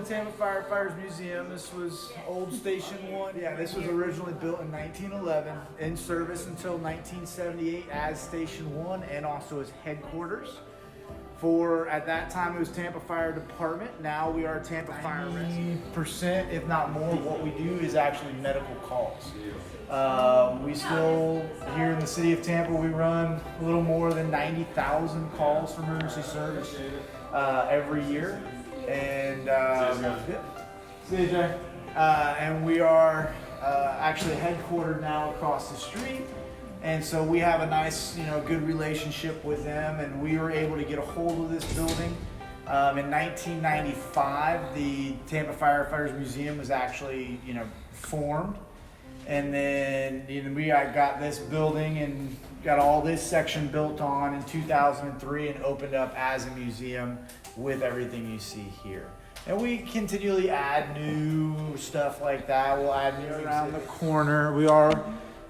Tampa Firefighters Museum. This was old Station 1. Yeah, this was originally built in 1911, in service until 1978 as Station 1 and also as headquarters. At that time, it was Tampa Fire Department. Now we are Tampa Fire Rescue. 90%, if not more, of what we do is actually medical calls. We still, here in the city of Tampa, we run a little more than 90,000 calls for emergency service every year. And see you, Jay. And we are actually headquartered now across the street. And so we have a nice, good relationship with them, and we were able to get a hold of this building. In 1995, the Tampa Firefighters Museum was actually, formed. And then we got this building and got all this section built on in 2003 and opened up as a museum with everything you see here. And we continually add new stuff like that. We'll add new around the corner. We are,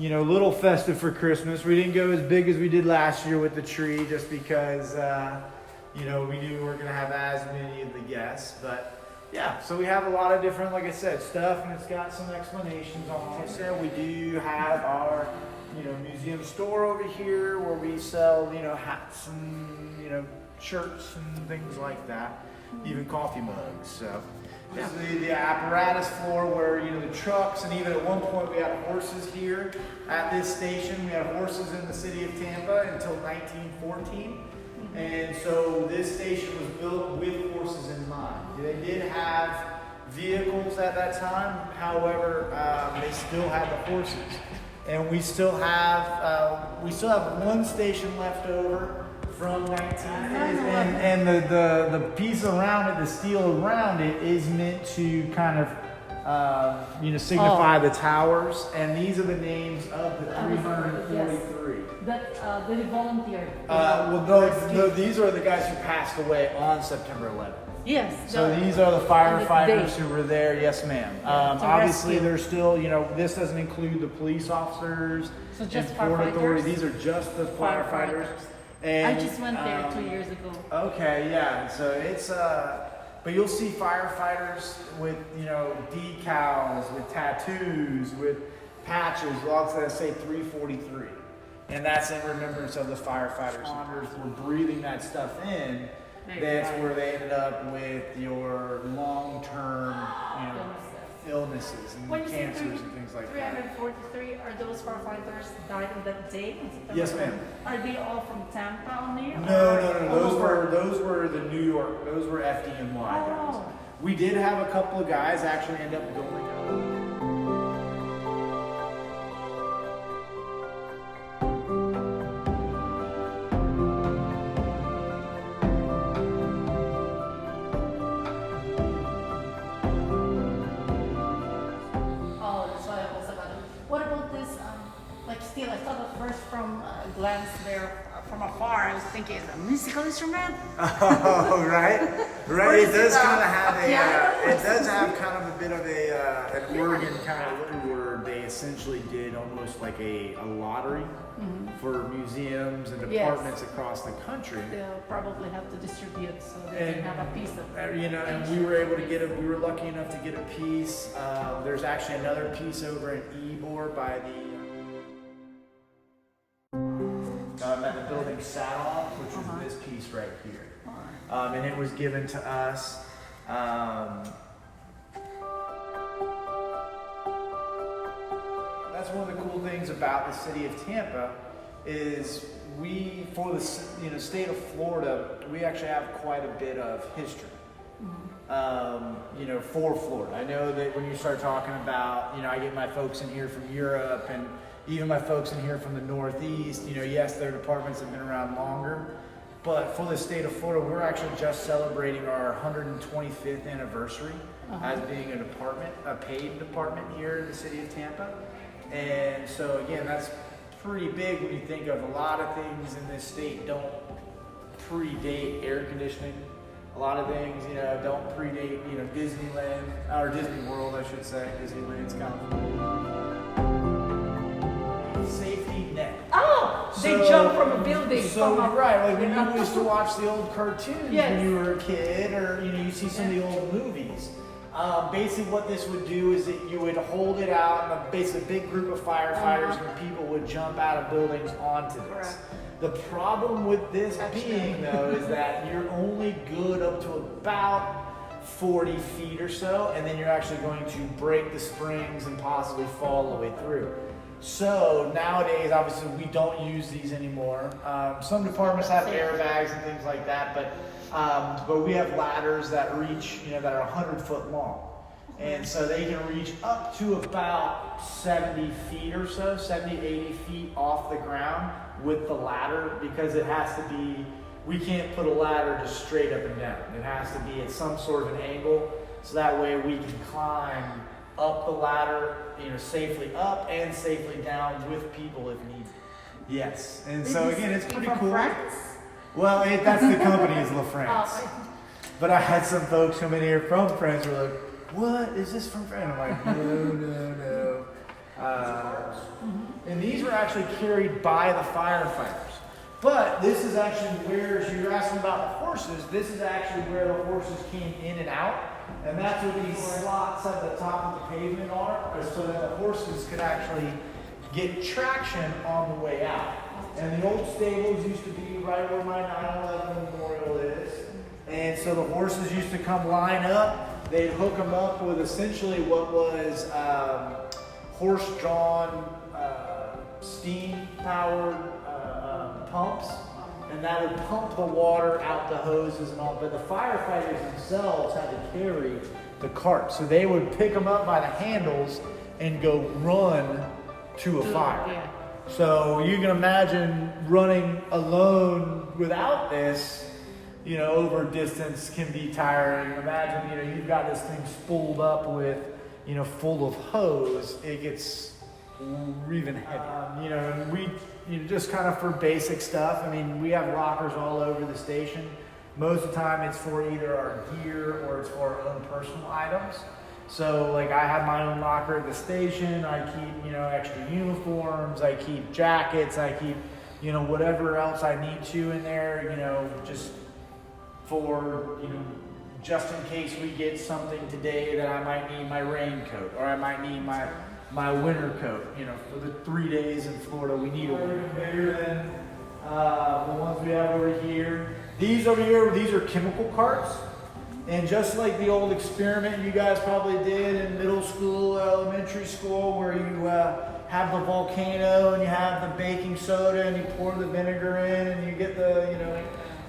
a little festive for Christmas. We didn't go as big as we did last year with the tree just because, we knew we weren't going to have as many of the guests. But yeah, so we have a lot of different, like I said, stuff, and it's got some explanations on it. So we do have our, museum store over here where we sell, hats and, shirts and things like that, even coffee mugs. So this is the apparatus floor where, the trucks, and even at one point we had horses here at this station. We had horses in the city of Tampa until 1914. And so this station was built with horses in mind. They did have vehicles at that time, however, they still had the horses. And we still have one station left over from 1980s, and the piece around it, the steel around it, is meant to kind of signify the towers, and these are the names of the 343. That they volunteered. No, these are the guys who passed away on September 11th. Yes. So these are the firefighters who were there. Yes, ma'am. Obviously, there's still, this doesn't include the police officers. So just Port Authority. firefighters? These are just the firefighters. And, I just went there 2 years ago. Okay, yeah. So it's but you'll see firefighters with decals, with tattoos, with patches, lots that say 343, and that's in remembrance of the firefighters. Were breathing that stuff in. That's where they ended up with your long-term, illnesses and cancers and things like that. 343, are those firefighters died on that day? Yes, ma'am. Are they all from Tampa only? No. Those were the New York. Those were FDNY guys. We did have a couple of guys actually end up going out. I thought at first from a glance there from afar, I was thinking it's a musical instrument. Oh, right. It does kind of have it does have kind of a bit of an organ kind of where they essentially did almost like a lottery for museums and departments across the country. They'll probably have to distribute so they can have a piece of it. And we were able to get we were lucky enough to get a piece. There's actually another piece over in Ybor by the at the building Saddle, which was this piece right here. And it was given to us. That's one of the cool things about the city of Tampa is we, for the state of Florida, we actually have quite a bit of history. For Florida. I know that when you start talking about, I get my folks in here from Europe and even my folks in here from the Northeast, yes, their departments have been around longer, but for the state of Florida, we're actually just celebrating our 125th anniversary as being a paid department here in the city of Tampa. And so again, that's pretty big when you think of a lot of things in this state don't predate air conditioning. A lot of things, don't predate, Disneyland, or Disney World, I should say. Disneyland's kind of safety net. Oh, They jump from a building. Right, like when you used to watch the old cartoons Yes. when you were a kid, or you see some of the old movies. Basically, what this would do is that you would hold it out, and basically a big group of firefighters and people would jump out of buildings onto this. Correct. The problem with this being, though, is that you're only good up to about 40 feet or so, and then you're actually going to break the springs and possibly fall all the way through. So nowadays, obviously, we don't use these anymore. Some departments have airbags and things like that, but we have ladders that reach, that are 100 foot long. And so they can reach up to about 70 feet or so, 70, 80 feet off the ground with the ladder, because it has to be, we can't put a ladder just straight up and down. It has to be at some sort of an angle, so that way we can climb up the ladder, safely up and safely down with people if needed. Yes, and so again, it's pretty cool. France? Well, that's the company is La France. Oh. But I had some folks come in here from France who were like, "What is this from France?" I'm like, no. And these were actually carried by the firefighters. But this is actually where, as you're asking about the horses, this is actually where the horses came in and out. And that's what these slots at the top of the pavement are, so that the horses could actually get traction on the way out. And the old stables used to be right where my 9/11 memorial is. And so the horses used to come line up. They'd hook them up with essentially what was horse-drawn, steam-powered pumps. And that would pump the water out the hoses and all. But the firefighters themselves had to carry the cart. So they would pick them up by the handles and go run to a fire. Yeah. So you can imagine running alone without this, over distance can be tiring. Imagine, you've got this thing spooled up with, full of hose. It gets even heavier. And we, just kind of for basic stuff. We have lockers all over the station. Most of the time it's for either our gear or it's for our own personal items. So like I have my own locker at the station. I keep, extra uniforms. I keep jackets. I keep, whatever else I need to in there, just for, just in case we get something today that I might need my raincoat or I might need my winter coat, for the 3 days in Florida. We need a winter bigger than the ones we have over here. These over here, these are chemical carts. And just like the old experiment you guys probably did in middle school, elementary school, where you have the volcano and you have the baking soda and you pour the vinegar in and you get the,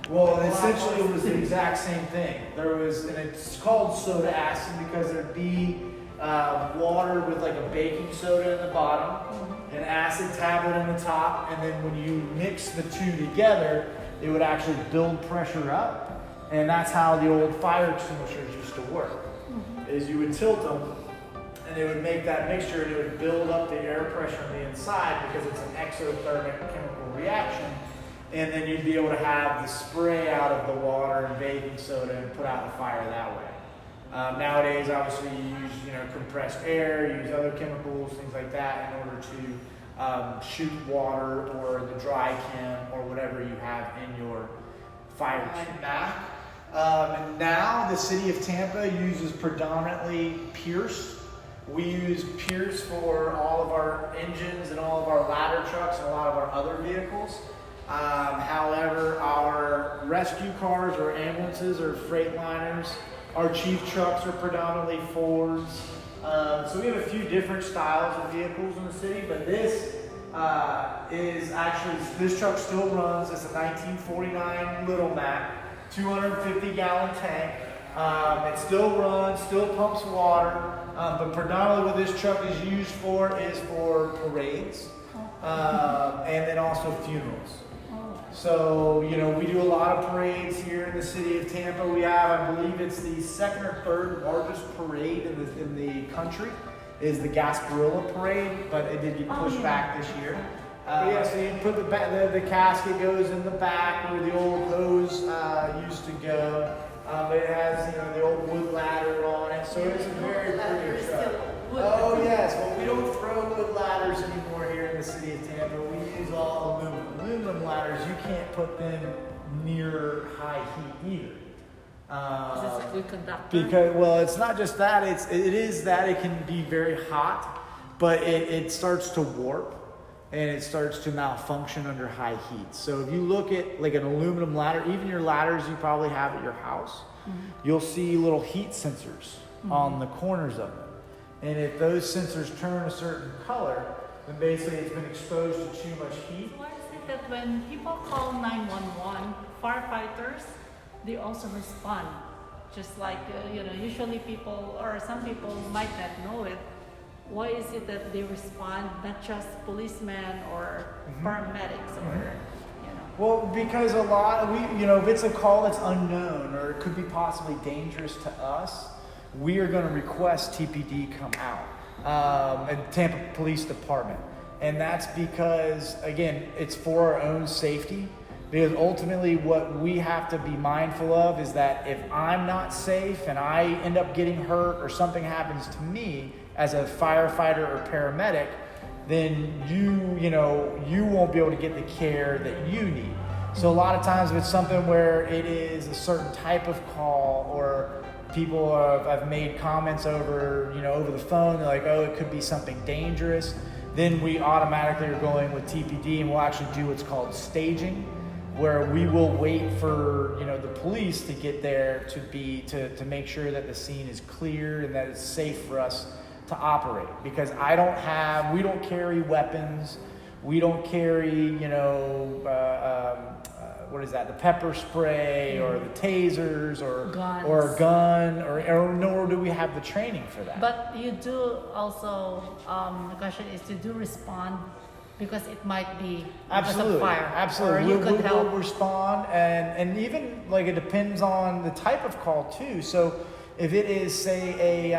well, essentially it was the exact same thing. And it's called soda acid because there'd be water with like a baking soda in the bottom, an acid tablet in the top, and then when you mix the two together, it would actually build pressure up. And that's how the old fire extinguishers used to work. Is you would tilt them, and it would make that mixture, and it would build up the air pressure on the inside because it's an exothermic chemical reaction. And then you'd be able to have the spray out of the water and baking soda and put out the fire that way. Nowadays, obviously, you use compressed air, you use other chemicals, things like that, in order to shoot water or the dry chem or whatever you have in your fire truck. Now, the city of Tampa uses predominantly Pierce. We use Pierce for all of our engines and all of our ladder trucks and a lot of our other vehicles. However, our rescue cars or ambulances or freight liners, our chief trucks are predominantly Fords. So we have a few different styles of vehicles in the city, but this this truck still runs. It's a 1949 Little Mac, 250-gallon tank. It still runs, still pumps water, but predominantly what this truck is used for is for parades, and then also funerals. So, we do a lot of parades here in the city of Tampa. We have, I believe it's the second or third largest parade in the country, is the Gasparilla Parade, but it did get pushed back this year. So you put the casket goes in the back where the old hose used to go. It has, the old wood ladder on it, so it's a very pretty truck. Oh yes, well we don't throw wood ladders anymore here in the city of Tampa. We use all aluminum. ladders, you can't put them near high heat either. Is this a good conductor? Because, well, it's not just that, it is that it can be very hot, but it starts to warp and it starts to malfunction under high heat. So if you look at like an aluminum ladder, even your ladders you probably have at your house, you'll see little heat sensors on the corners of them. And if those sensors turn a certain color, then basically it's been exposed to too much heat. Why is it that when people call 911, firefighters, they also respond? Just like, usually people, or some people might not know it. Why is it that they respond, not just policemen or paramedics or, Well, because a lot, if it's a call that's unknown or it could be possibly dangerous to us, we are going to request TPD come out, and Tampa Police Department. And that's because, again, it's for our own safety. Because ultimately what we have to be mindful of is that if I'm not safe and I end up getting hurt or something happens to me as a firefighter or paramedic, then you won't be able to get the care that you need. So a lot of times if it's something where it is a certain type of call, or people have made comments over the phone, they're like, oh, it could be something dangerous, then we automatically are going with TPD, and we'll actually do what's called staging, where we will wait for the police to get there to make sure that the scene is clear and that it's safe for us to operate. Because we don't carry weapons, we don't carry the pepper spray or the tasers or a gun, or nor do we have the training for that. But you do also, the question is, you do respond because it might be because of fire. Absolutely. Or you could help. We'll respond, and even like it depends on the type of call too. So if it is, say,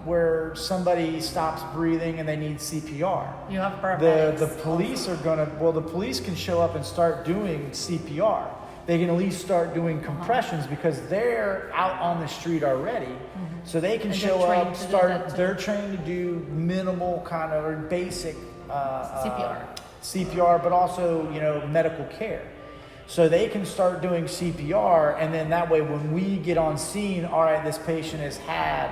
where somebody stops breathing and they need CPR, you have paramedics. The police are the police can show up and start doing CPR. They can at least start doing compressions because they're out on the street already. So they can show up, they're trained to do minimal kind of or basic CPR, but also medical care. So they can start doing CPR, and then that way when we get on scene, all right, this patient has had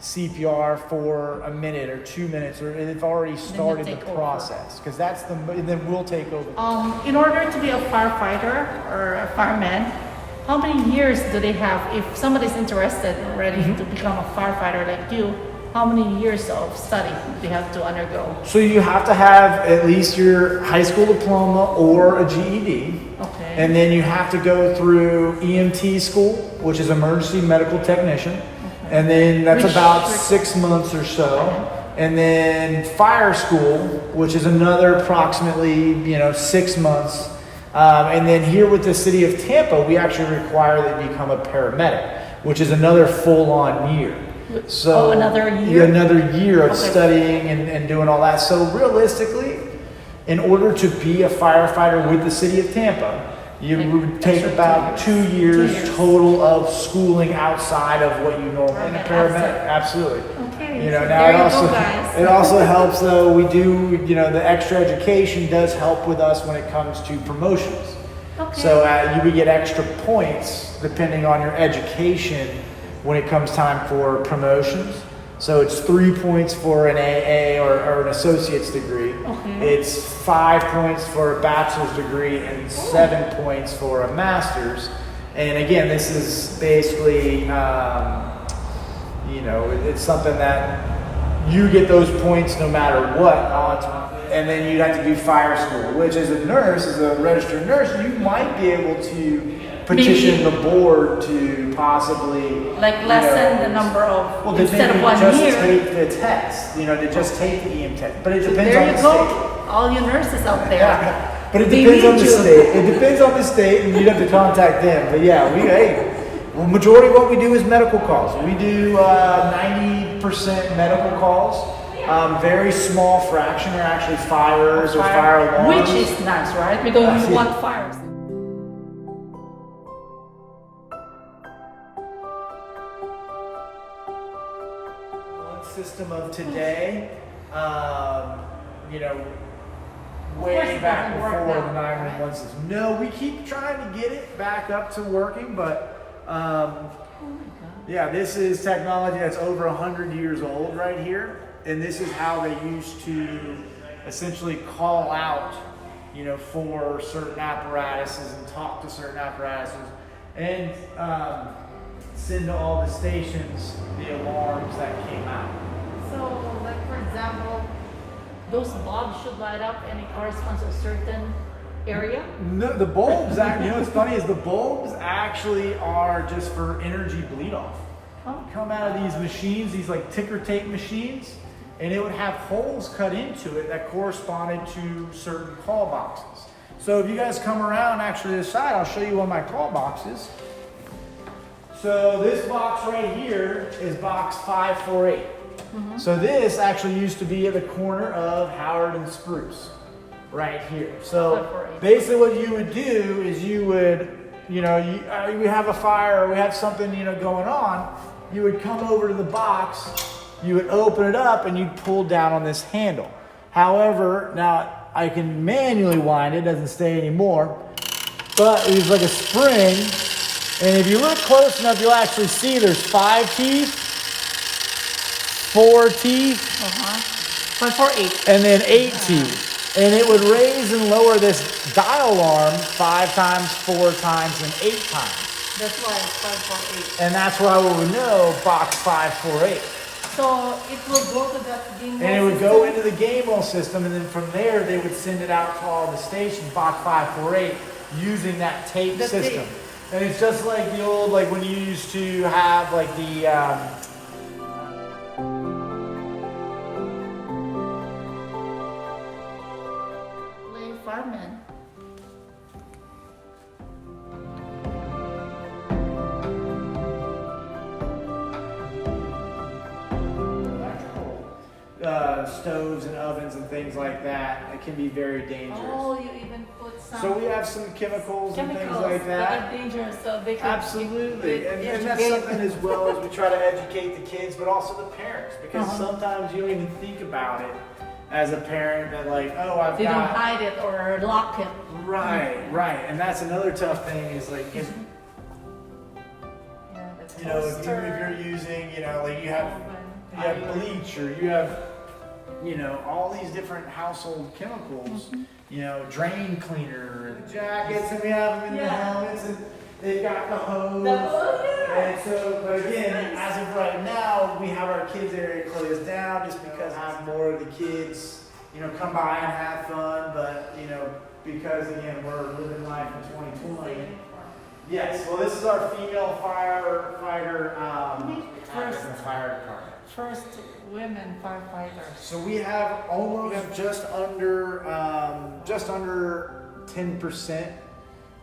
CPR for a minute or 2 minutes, or they've already started the process, because and then we'll take over. In order to be a firefighter or a fireman, how many years do they have? If somebody's interested and ready to become a firefighter like you, how many years of study do they have to undergo? So you have to have at least your high school diploma or a GED. Okay. And then you have to go through EMT school, which is emergency medical technician. Okay. And then that's about 6 months or so. Okay. And then fire school, which is another approximately 6 months. And then here with the city of Tampa, we actually require that you become a paramedic, which is another full-on year. So another year? Another year of studying and doing all that. So realistically, in order to be a firefighter with the city of Tampa, you would take about 2 years total of schooling outside of what you normally in a paramedic. Absolutely. Okay. Now it also helps though. We do the extra education does help with us when it comes to promotions. Okay. So you would get extra points depending on your education when it comes time for promotions. So it's 3 points for an AA or an associate's degree. Okay. It's 5 points for a bachelor's degree and 7 points for a master's. And again, this is basically, it's something that you get those points no matter what on top. And then you'd have to do fire school, which as a nurse, as a registered nurse, you might be able to petition the board to possibly lessen the number of instead of 1 just year. Take the test, to just take the EM test. But it depends there on you the go, state. all you nurses out there. Yeah. But it depends on the state. It depends on the state, and you'd have to contact them. But yeah, majority of what we do is medical calls. We do 90% medical calls. Very small fraction are actually fires or fire alarms. Which is nice, right? We don't want fires. System of today, way it back doesn't work before now, the 911 system. No, we keep trying to get it back up to working, but Oh my God. yeah, this is technology that's over 100 years old right here, and this is how they used to essentially call out, you know, for certain apparatuses and talk to certain apparatuses, and send to all the stations the alarms that came out. So, like for example, those bulbs should light up and it corresponds to a certain area. No, the bulbs, you know what's funny is the bulbs actually are just for energy bleed off. Oh. Come out of these machines, these like ticker tape machines, and it would have holes cut into it that corresponded to certain call boxes. So if you guys come around actually to the side, I'll show you one of my call boxes. So this box right here is box 548. So this actually used to be at the corner of Howard and Spruce, right here. So 548. basically what you would do is you would, you know, we have a fire or we have something, you know, going on, you would come over to the box, you would open it up and you'd pull down on this handle. However, now I can manually wind it, doesn't stay anymore, but it's like a spring. And if you look close enough, you'll actually see there's 5 teeth, 4 teeth, 548. and then 8 teeth. And it would raise and lower this dial arm 5 times, 4 times, and 8 times. That's why it's 548. And that's why we would know box 548. So it will go to that game. And it would go into the game wheel system, and then from there they would send it out to all the stations, box 548, using that tape The system. tape. And it's just like the old, like when you used to have like the, Fireman. stoves and ovens and things like that. It can be very dangerous. Oh, you even put some So we have some chemicals and things like that that. are dangerous, so they can Absolutely, and that's educate- something as well as we try to educate the kids, but also the parents, because sometimes you don't even think about it as a parent that like, oh, I've They don't got hide it or lock it. right, and that's another tough thing is like, Yeah, the you know, if toaster, you're using, you know, like you have oven, bleach or you have, you know, all these different household chemicals, you know, drain cleaner and jackets, and we have them in the Yeah. helmets, and they've got the hose. yeah. And so, but again, as of right now, we have our kids area closed down just because have more of the kids, you know, come by and have fun. But you know, because again, we're living life in 2020. Yes. Well, this is our female firefighter. First. in the fire department. First women firefighters. So we have almost just under 10%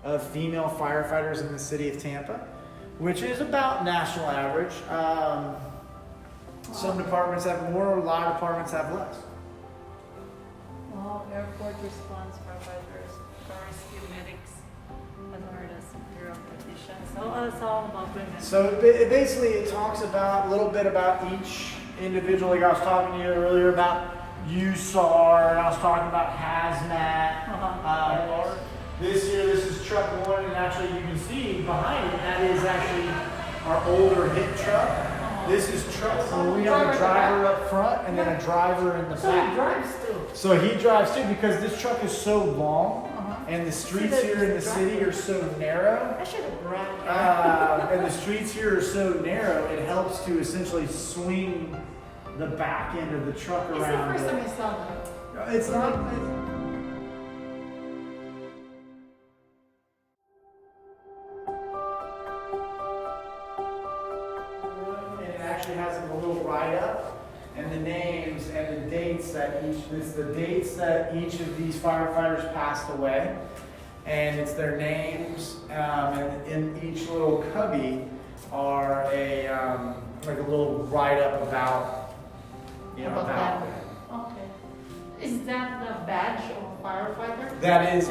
of female firefighters in the city of Tampa, which is about national average. Some departments have more, a lot of departments have less. Well, airport response firefighters, rescue medics, hazardous bureau technicians. So it's all about women. So basically it talks about a little bit about each individual. Like I was talking to you earlier about USAR, and I was talking about hazmat. This year, this is truck 1, and actually you can see behind it, that is actually our older hit truck. This is truck 4. We have a driver up front and then a driver in the So he back. drives too. So he drives too because this truck is so long and the streets here in the city are so narrow. I should have brought And the streets here are so narrow, it helps to essentially swing the back end of the truck It's the around. first time I saw that. It's not. And it actually has a little write-up and the names and the dates that each of these firefighters passed away, and it's their names. And in each little cubby are a like a little write-up about About about them. Okay. Is that the badge of firefighter? that is